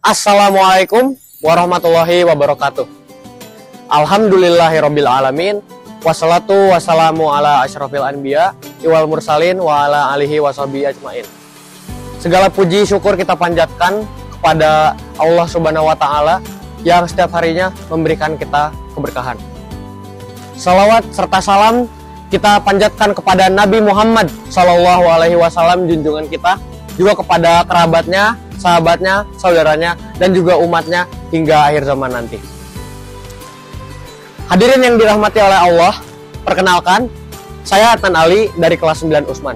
Assalamualaikum warahmatullahi wabarakatuh. Alhamdulillahirabbil alamin. Wassalatu wassalamu ala asyrafil anbiya wal mursalin wa ala alihi washabihi ajmain. Segala puji syukur kita panjatkan kepada Allah Subhanahu wa taala yang setiap harinya memberikan kita keberkahan. Salawat serta salam kita panjatkan kepada Nabi Muhammad sallallahu alaihi wasallam, junjungan kita, juga kepada kerabatnya, sahabatnya, saudaranya, dan juga umatnya hingga akhir zaman nanti. Hadirin yang dirahmati oleh Allah, perkenalkan, saya Adnan Ali dari kelas 9 Usman.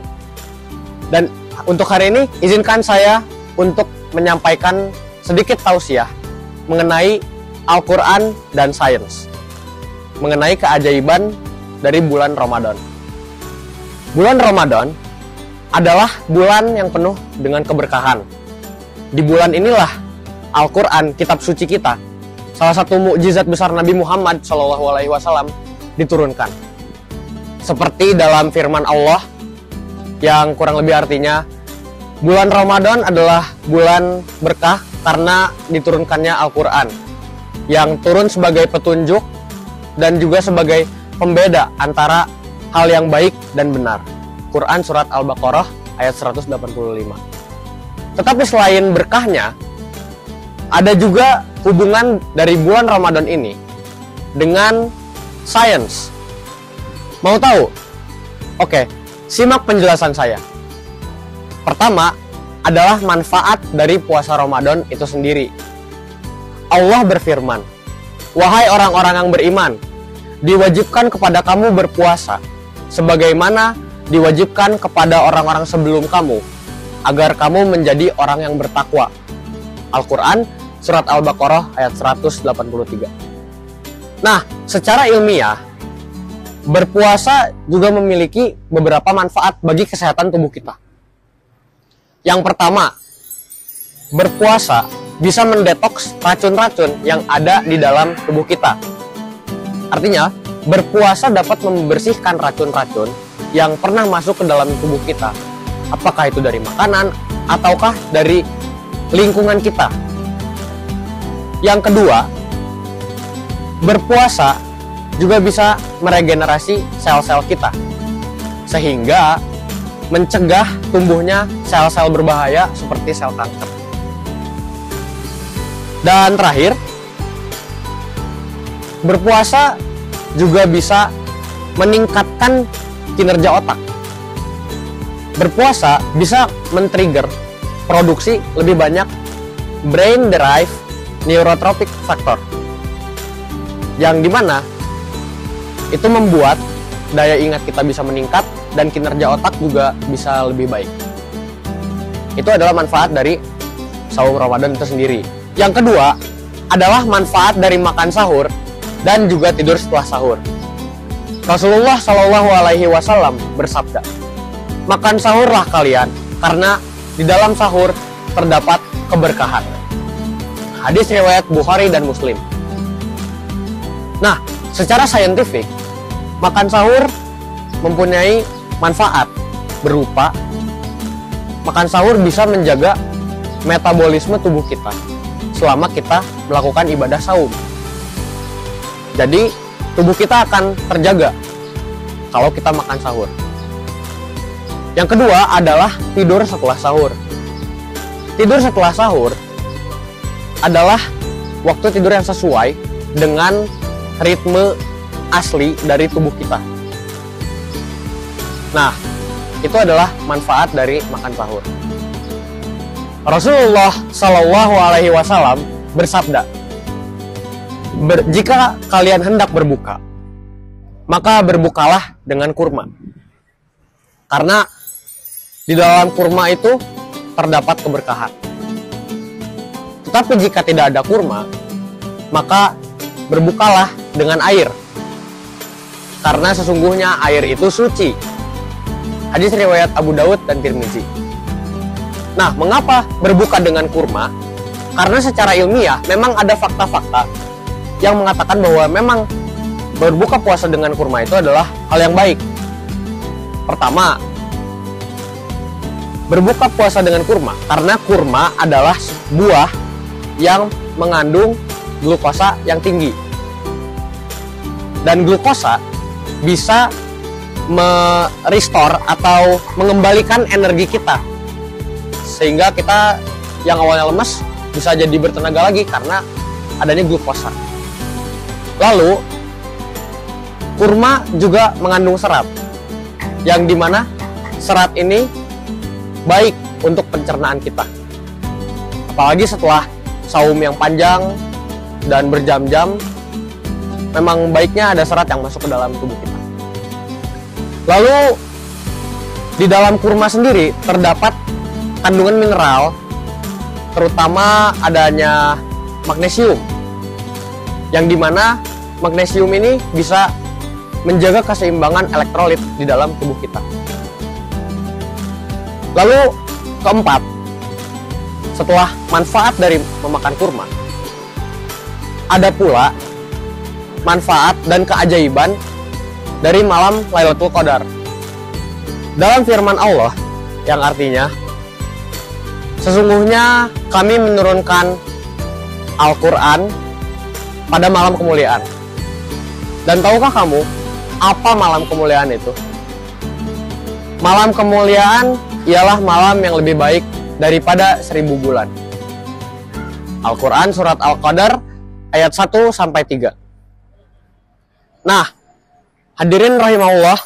Dan untuk hari ini, izinkan saya untuk menyampaikan sedikit tausiah mengenai Al-Quran dan sains, mengenai keajaiban dari bulan Ramadan. Bulan Ramadan adalah bulan yang penuh dengan keberkahan. Di bulan inilah Al-Quran, kitab suci kita, salah satu mukjizat besar Nabi Muhammad SAW diturunkan. Seperti dalam firman Allah yang kurang lebih artinya, bulan Ramadan adalah bulan berkah karena diturunkannya Al-Quran, yang turun sebagai petunjuk dan juga sebagai pembeda antara hal yang baik dan benar. Quran Surat Al-Baqarah ayat 185. Tetapi selain berkahnya, ada juga hubungan dari bulan Ramadan ini dengan sains. Mau tahu? Oke, simak penjelasan saya. Pertama adalah manfaat dari puasa Ramadan itu sendiri. Allah berfirman, "Wahai orang-orang yang beriman, diwajibkan kepada kamu berpuasa sebagaimana diwajibkan kepada orang-orang sebelum kamu, agar kamu menjadi orang yang bertakwa." Al-Quran Surat Al-Baqarah ayat 183. Nah, secara ilmiah, berpuasa juga memiliki beberapa manfaat bagi kesehatan tubuh kita. Yang pertama, berpuasa bisa mendetoks racun-racun yang ada di dalam tubuh kita. Artinya, berpuasa dapat membersihkan racun-racun yang pernah masuk ke dalam tubuh kita. Apakah itu dari makanan ataukah dari lingkungan kita. Yang kedua, berpuasa juga bisa meregenerasi sel-sel kita, sehingga mencegah tumbuhnya sel-sel berbahaya seperti sel kanker. Dan terakhir, berpuasa juga bisa meningkatkan kinerja otak. Berpuasa bisa men-trigger produksi lebih banyak brain derived neurotrophic factor, yang dimana itu membuat daya ingat kita bisa meningkat dan kinerja otak juga bisa lebih baik. Itu adalah manfaat dari saum Ramadan itu sendiri. Yang kedua adalah manfaat dari makan sahur dan juga tidur setelah sahur. Rasulullah Shallallahu Alaihi Wasallam bersabda, "Makan sahurlah kalian, karena di dalam sahur terdapat keberkahan." Hadis riwayat Bukhari dan Muslim. Nah, secara saintifik, makan sahur mempunyai manfaat berupa makan sahur bisa menjaga metabolisme tubuh kita selama kita melakukan ibadah saum. Jadi, tubuh kita akan terjaga kalau kita makan sahur. Yang kedua adalah tidur setelah sahur. Tidur setelah sahur adalah waktu tidur yang sesuai dengan ritme asli dari tubuh kita. Nah, itu adalah manfaat dari makan sahur. Rasulullah Shallallahu Alaihi Wasallam bersabda, "Jika kalian hendak berbuka, maka berbukalah dengan kurma, karena di dalam kurma itu terdapat keberkahan. Tetapi jika tidak ada kurma, maka berbukalah dengan air, karena sesungguhnya air itu suci." Hadis riwayat Abu Daud dan Tirmizi. Nah, mengapa berbuka dengan kurma? Karena secara ilmiah memang ada fakta-fakta yang mengatakan bahwa memang berbuka puasa dengan kurma itu adalah hal yang baik. Pertama, berbuka puasa dengan kurma, karena kurma adalah buah yang mengandung glukosa yang tinggi. Dan glukosa bisa merestore atau mengembalikan energi kita, sehingga kita yang awalnya lemes bisa jadi bertenaga lagi karena adanya glukosa. Lalu kurma juga mengandung serat, yang dimana serat ini baik untuk pencernaan kita, apalagi setelah saum yang panjang dan berjam-jam. Memang baiknya ada serat yang masuk ke dalam tubuh kita. Lalu di dalam kurma sendiri terdapat kandungan mineral, terutama adanya magnesium, yang dimana magnesium ini bisa menjaga keseimbangan elektrolit di dalam tubuh kita. Lalu keempat, setelah manfaat dari memakan kurma, ada pula manfaat dan keajaiban dari malam Lailatul Qadar. Dalam firman Allah yang artinya, sesungguhnya kami menurunkan Al-Quran pada malam kemuliaan. Dan tahukah kamu apa malam kemuliaan itu? Malam kemuliaan ialah malam yang lebih baik daripada 1000 bulan. Al-Quran surat Al-Qadar ayat 1-3. Nah, hadirin rahimahullah,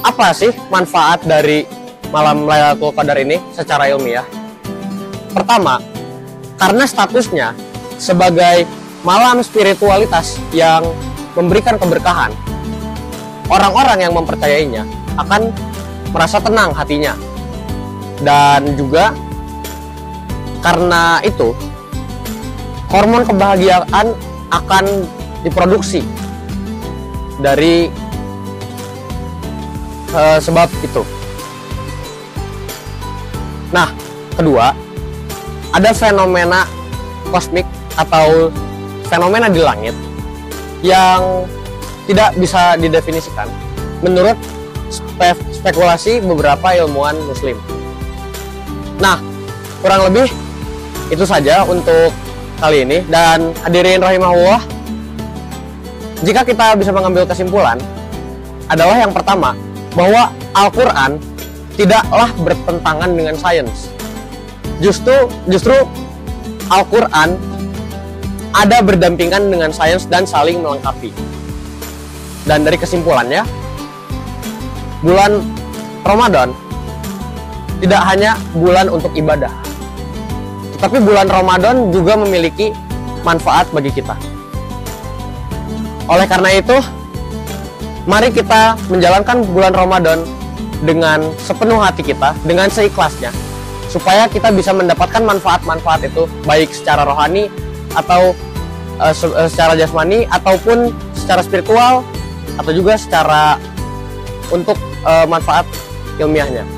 apa sih manfaat dari malam Lailatul Qadar ini secara ilmiah? Pertama, karena statusnya sebagai malam spiritualitas yang memberikan keberkahan, orang-orang yang mempercayainya akan merasa tenang hatinya. Dan juga karena itu, hormon kebahagiaan akan diproduksi dari sebab itu. Nah, kedua, ada fenomena kosmik atau fenomena di langit yang tidak bisa didefinisikan menurut spekulasi beberapa ilmuwan muslim. Nah, kurang lebih itu saja untuk kali ini. Dan hadirin rahimahullah, jika kita bisa mengambil kesimpulan adalah yang pertama, bahwa Al-Quran tidaklah bertentangan dengan sains. Justru Al-Quran ada berdampingan dengan sains dan saling melengkapi. Dan dari kesimpulannya, bulan Ramadan tidak hanya bulan untuk ibadah, tetapi bulan Ramadan juga memiliki manfaat bagi kita. Oleh karena itu, mari kita menjalankan bulan Ramadan dengan sepenuh hati kita, dengan seikhlasnya, supaya kita bisa mendapatkan manfaat-manfaat itu, baik secara rohani atau secara jasmani, ataupun secara spiritual, atau juga secara untuk manfaat ilmiahnya.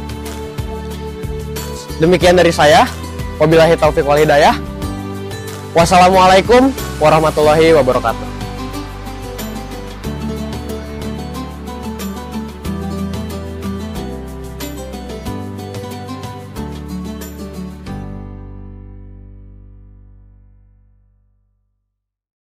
Demikian dari saya. Wabillahi taufiq wal hidayah. Wassalamualaikum warahmatullahi wabarakatuh.